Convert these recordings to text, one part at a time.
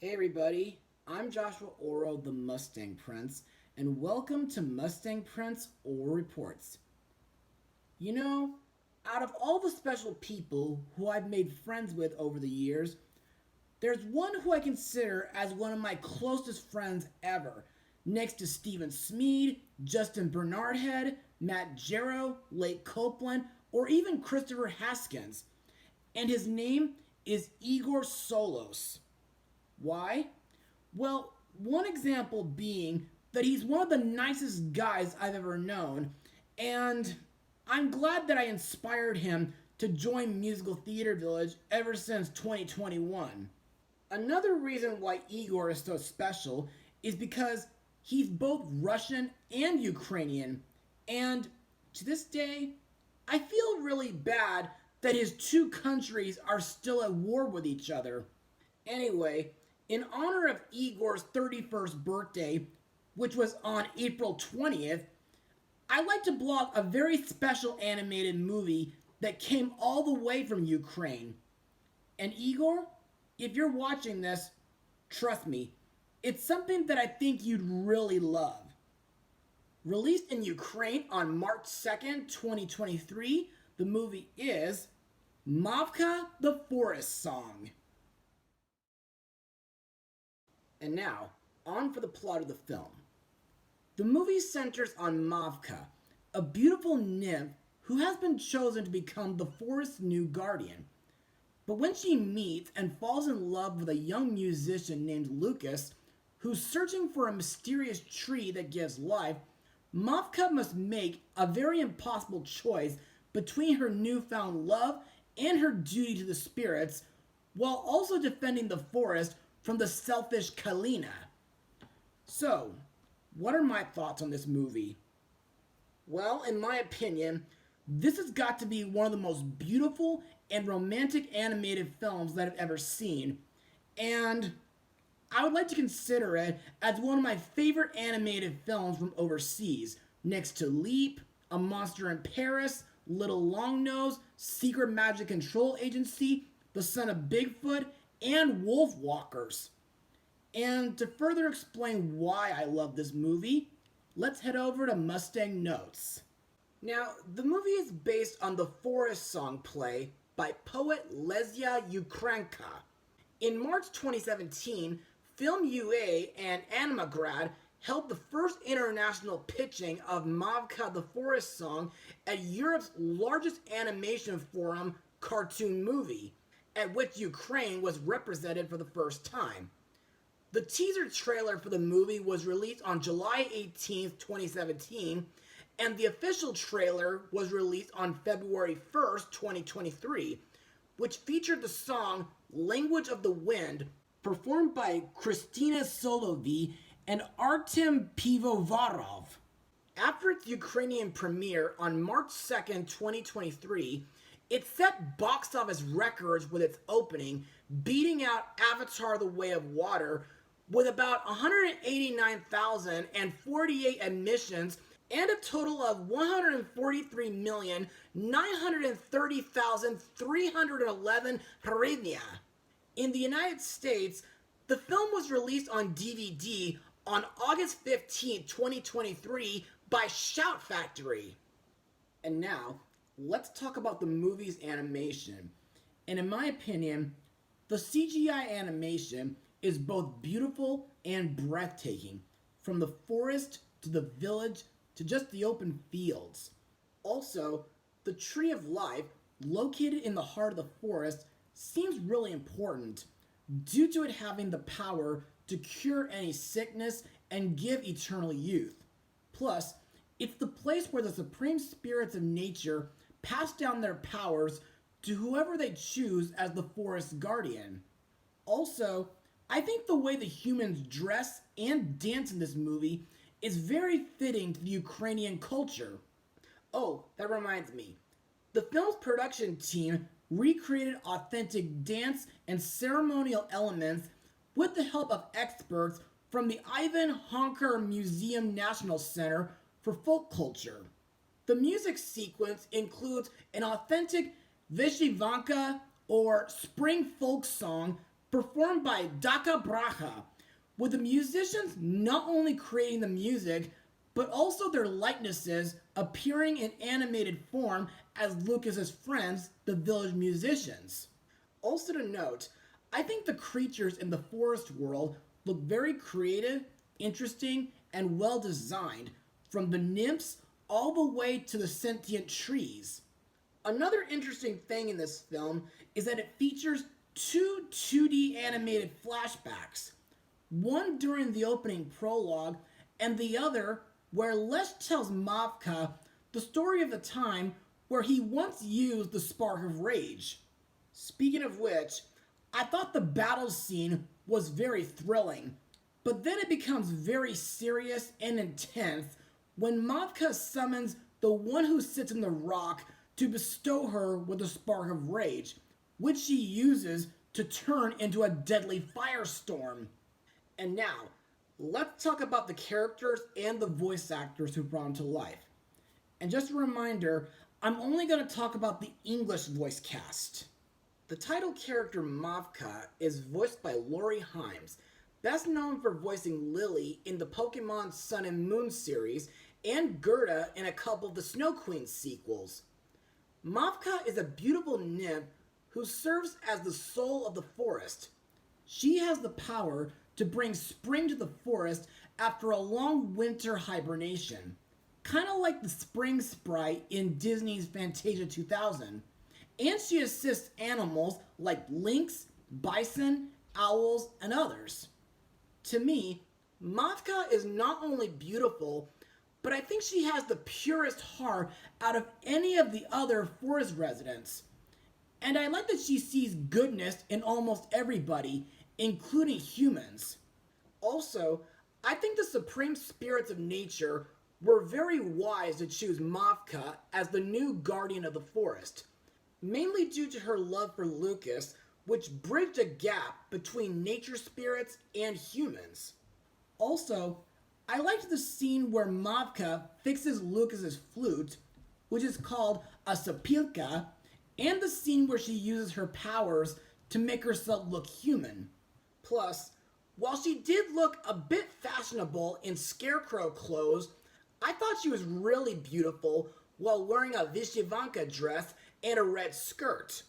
Hey everybody, I'm Joshua Orro, the Mustang Prince, and welcome to Mustang Prince Orro Reports. You know, out of all the special people who I've made friends with over the years, there's one who I consider as one of my closest friends ever, next to Stephen Smead, Justin Bernardhead, Matt Jarrow, Lake Copeland, or even Christopher Haskins. And his name is Igor Solos. Why? Well, one example being that he's one of the nicest guys I've ever known, and I'm glad that I inspired him to join Musical Theater Village ever since 2021. Another reason why Igor is so special is because he's both Russian and Ukrainian, and to this day, I feel really bad that his two countries are still at war with each other. Anyway, in honor of Igor's 31st birthday, which was on April 20th, I like to blog a very special animated movie that came all the way from Ukraine. And Igor, if you're watching this, trust me, it's something that I think you'd really love. Released in Ukraine on March 2nd, 2023, the movie is Mavka the Forest Song. And now, on for the plot of the film. The movie centers on Mavka, a beautiful nymph who has been chosen to become the forest's new guardian. But when she meets and falls in love with a young musician named Lucas, who's searching for a mysterious tree that gives life, Mavka must make a very impossible choice between her newfound love and her duty to the spirits, while also defending the forest from the selfish Kalina. So, what are my thoughts on this movie? Well, in my opinion, this has got to be one of the most beautiful and romantic animated films that I've ever seen, and I would like to consider it as one of my favorite animated films from overseas, next to Leap, A Monster in Paris, Little Longnose, Secret Magic Control Agency, The Son of Bigfoot, and Wolf Walkers. And to further explain why I love this movie, let's head over to Mustang Notes. Now, the movie is based on the Forest Song play by poet Lesia Ukrainka. In March 2017, Film.UA and Animagrad held the first international pitching of Mavka the Forest Song at Europe's largest animation forum, Cartoon Movie, at which Ukraine was represented for the first time. The teaser trailer for the movie was released on July 18th, 2017, and the official trailer was released on February 1st, 2023, which featured the song Language of the Wind, performed by Kristina Solovey and Artem Pivovarov. After its Ukrainian premiere on March 2nd, 2023, it set box office records with its opening, beating out Avatar: The Way of Water with about 189,048 admissions and a total of 143,930,311 hryvnia. In the United States, the film was released on DVD on August 15, 2023 by Shout Factory. And now, let's talk about the movie's animation. And in my opinion, the CGI animation is both beautiful and breathtaking, from the forest to the village to just the open fields. Also, the Tree of Life, located in the heart of the forest, seems really important due to it having the power to cure any sickness and give eternal youth. Plus, it's the place where the supreme spirits of nature pass down their powers to whoever they choose as the forest's guardian. Also, I think the way the humans dress and dance in this movie is very fitting to the Ukrainian culture. Oh, that reminds me. The film's production team recreated authentic dance and ceremonial elements with the help of experts from the Ivan Honker Museum National Center for Folk Culture. The music sequence includes an authentic Vyshyvanka or spring folk song performed by Daka Braha, with the musicians not only creating the music, but also their likenesses appearing in animated form as Lucas's friends, the village musicians. Also to note, I think the creatures in the forest world look very creative, interesting, and well designed, from the nymphs all the way to the sentient trees. Another interesting thing in this film is that it features two 2D animated flashbacks, one during the opening prologue, and the other where Lesh tells Mavka the story of the time where he once used the spark of rage. Speaking of which, I thought the battle scene was very thrilling, but then it becomes very serious and intense when Mavka summons the one who sits in the rock to bestow her with the spark of rage, which she uses to turn into a deadly firestorm. And now, let's talk about the characters and the voice actors who brought them to life. And just a reminder, I'm only going to talk about the English voice cast. The title character Mavka is voiced by Laurie Himes, best known for voicing Lily in the Pokemon Sun and Moon series and Gerda in a couple of the Snow Queen sequels. Mavka is a beautiful nymph who serves as the soul of the forest. She has the power to bring spring to the forest after a long winter hibernation, kind of like the spring sprite in Disney's Fantasia 2000. And she assists animals like lynx, bison, owls, and others. To me, Mavka is not only beautiful, but I think she has the purest heart out of any of the other forest residents. And I like that she sees goodness in almost everybody, including humans. Also, I think the supreme spirits of nature were very wise to choose Mavka as the new guardian of the forest, mainly due to her love for Lucas, which bridged a gap between nature spirits and humans. Also, I liked the scene where Mavka fixes Lucas's flute, which is called a sapilka, and the scene where she uses her powers to make herself look human. Plus, while she did look a bit fashionable in scarecrow clothes, I thought she was really beautiful while wearing a Vyshyvanka dress and a red skirt.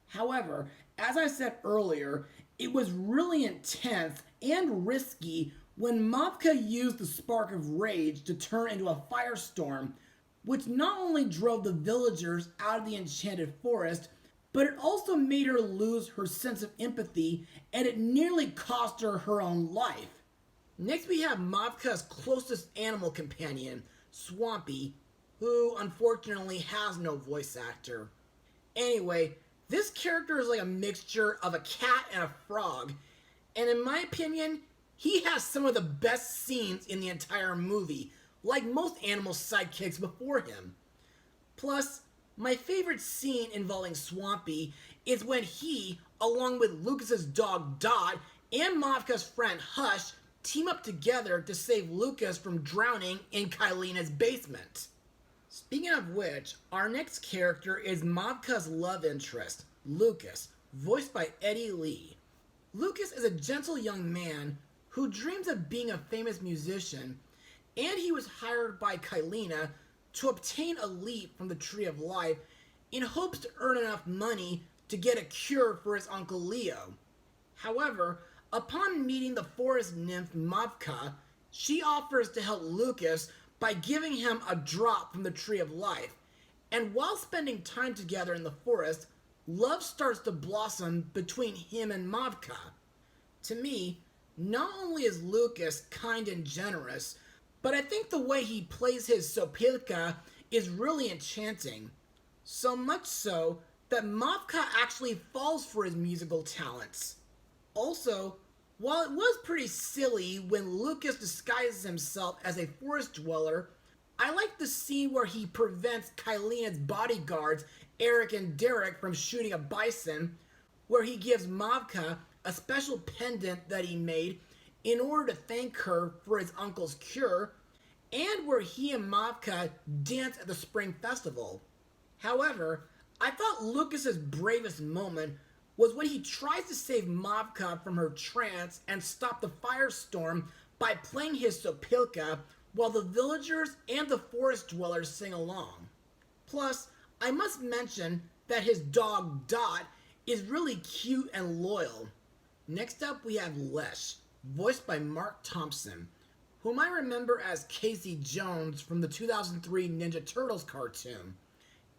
However, as I said earlier, it was really intense and risky when Mavka used the spark of rage to turn into a firestorm, which not only drove the villagers out of the enchanted forest, but it also made her lose her sense of empathy, and it nearly cost her her own life. Next we have Mavka's closest animal companion, Swampy, who unfortunately has no voice actor. Anyway, this character is like a mixture of a cat and a frog, and in my opinion, he has some of the best scenes in the entire movie, like most animal sidekicks before him. Plus, my favorite scene involving Swampy is when he, along with Lucas's dog Dot and Mavka's friend Hush, team up together to save Lucas from drowning in Kylina's basement. Speaking of which, our next character is Mavka's love interest, Lucas, voiced by Eddie Lee. Lucas is a gentle young man who dreams of being a famous musician, and he was hired by Kylina to obtain a leaf from the Tree of Life in hopes to earn enough money to get a cure for his Uncle Leo. However, upon meeting the forest nymph Mavka, she offers to help Lucas by giving him a drop from the Tree of Life, and while spending time together in the forest, love starts to blossom between him and Mavka. To me, not only is Lucas kind and generous, but I think the way he plays his sopilka is really enchanting. So much so that Mavka actually falls for his musical talents. Also, while it was pretty silly when Lucas disguises himself as a forest dweller, I like the scene where he prevents Kylina's bodyguards, Eric and Derek, from shooting a bison, where he gives Mavka a special pendant that he made in order to thank her for his uncle's cure, and where he and Mavka dance at the Spring Festival. However, I thought Lucas's bravest moment was when he tries to save Mavka from her trance and stop the firestorm by playing his sopilka while the villagers and the forest dwellers sing along. Plus, I must mention that his dog Dot is really cute and loyal. Next up we have Lesh, voiced by Mark Thompson, whom I remember as Casey Jones from the 2003 Ninja Turtles cartoon.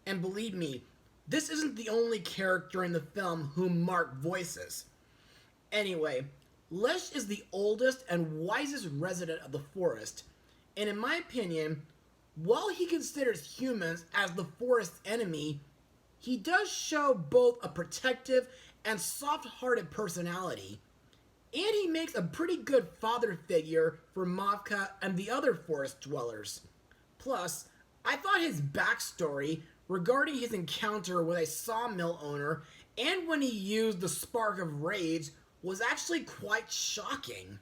And believe me, this isn't the only character in the film whom Mark voices. Anyway, Lesh is the oldest and wisest resident of the forest, and in my opinion, while he considers humans as the forest's enemy, he does show both a protective and soft-hearted personality, and he makes a pretty good father figure for Mavka and the other forest dwellers. Plus, I thought his backstory regarding his encounter with a sawmill owner and when he used the spark of rage was actually quite shocking.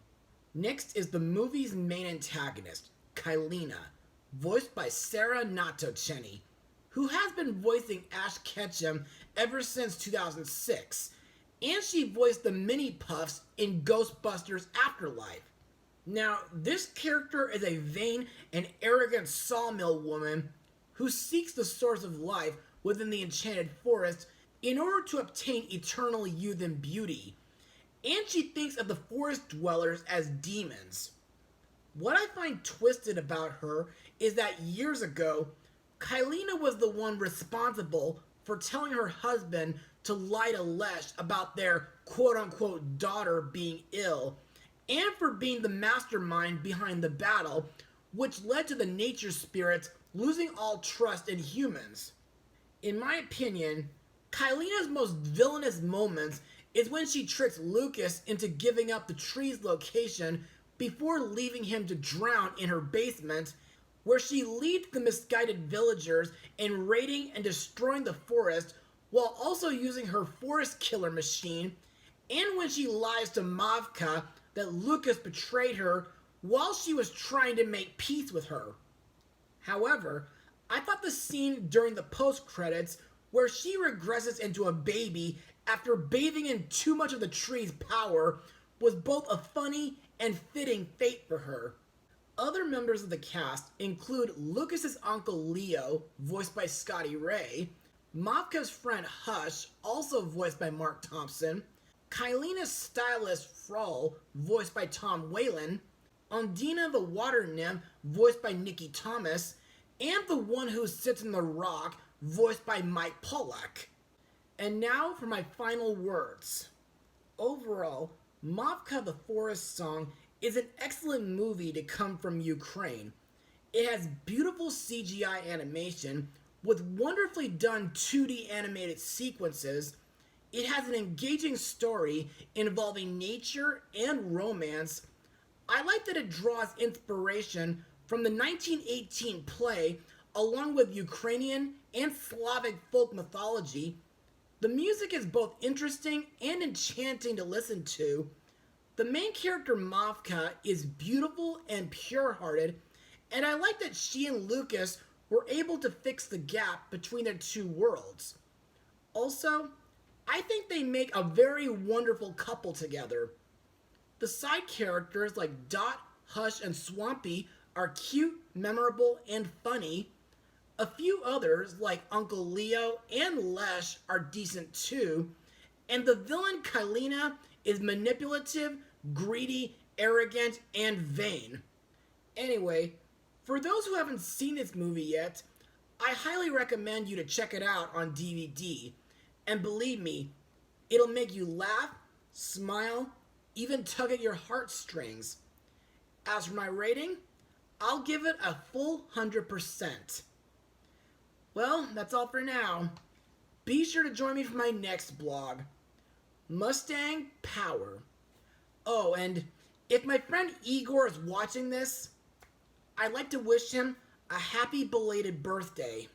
Next is the movie's main antagonist, Kylina, voiced by Sarah Natochenny, who has been voicing Ash Ketchum ever since 2006, and she voiced the Mini Puffs in Ghostbusters Afterlife. Now, this character is a vain and arrogant sawmill woman who seeks the source of life within the enchanted forest in order to obtain eternal youth and beauty, and she thinks of the forest dwellers as demons. What I find twisted about her is that years ago, Kylina was the one responsible for telling her husband to lie to Lesh about their quote-unquote daughter being ill, and for being the mastermind behind the battle, which led to the nature spirits losing all trust in humans. In my opinion, Kylina's most villainous moments is when she tricks Lucas into giving up the tree's location before leaving him to drown in her basement, where she leads the misguided villagers in raiding and destroying the forest while also using her forest killer machine, and when she lies to Mavka that Lucas betrayed her while she was trying to make peace with her. However, I thought the scene during the post-credits where she regresses into a baby after bathing in too much of the tree's power was both a funny and fitting fate for her. Other members of the cast include Lucas's uncle Leo, voiced by Scotty Ray, Mavka's friend Hush, also voiced by Mark Thompson, Kylina's stylist Frol, voiced by Tom Whalen, Undina the water nymph, voiced by Nikki Thomas, and the one who sits in the rock, voiced by Mike Pollack. And now for my final words. Overall, Mavka the Forest Song is an excellent movie to come from Ukraine. It has beautiful CGI animation with wonderfully done 2D animated sequences. It has an engaging story involving nature and romance. I like that it draws inspiration from the 1918 play along with Ukrainian and Slavic folk mythology. The music is both interesting and enchanting to listen to. The main character Mavka is beautiful and pure-hearted, and I like that she and Lucas were able to fix the gap between their two worlds. Also, I think they make a very wonderful couple together. The side characters like Dot, Hush, and Swampy are cute, memorable, and funny. A few others, like Uncle Leo and Lesh, are decent too, and the villain Kylina is manipulative, greedy, arrogant, and vain. Anyway, for those who haven't seen this movie yet, I highly recommend you to check it out on DVD, and believe me, it'll make you laugh, smile, even tug at your heartstrings. As for my rating, I'll give it a full 100%. Well, that's all for now. Be sure to join me for my next blog, Mustang Power. Oh, and if my friend Igor is watching this, I'd like to wish him a happy belated birthday.